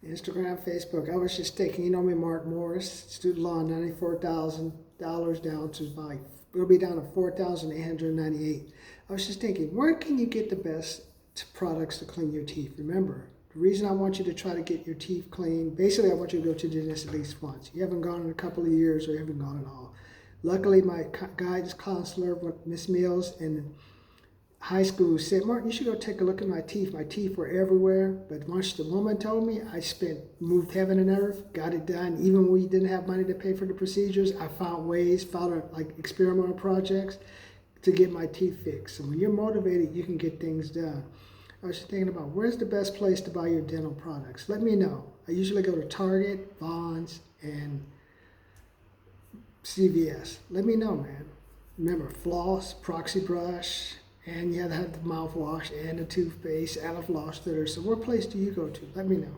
Instagram, Facebook. I was just thinking, you know me, Mark Morris, student loan, $94,000 down to like, it'll be down to $4,898. I was just thinking, where can you get the best products to clean your teeth? Remember, the reason I want you to try to get your teeth clean, basically I want you to go to the dentist at least once. You haven't gone in a couple of years or you haven't gone at all. Luckily, my guidance counselor, Miss Mills, in high school said, Martin, you should go take a look at my teeth. My teeth were everywhere. But once the woman told me, moved heaven and earth, got it done. Even when we didn't have money to pay for the procedures, I found ways, found like experimental projects to get my teeth fixed. So when you're motivated, you can get things done. I was just thinking about where's the best place to buy your dental products. Let me know. I usually go to Target, Vons, and CVS. Let me know, man. Remember, floss, proxy brush, and you have to have the mouthwash and the toothpaste and a floss fitter. So what place do you go to? Let me know.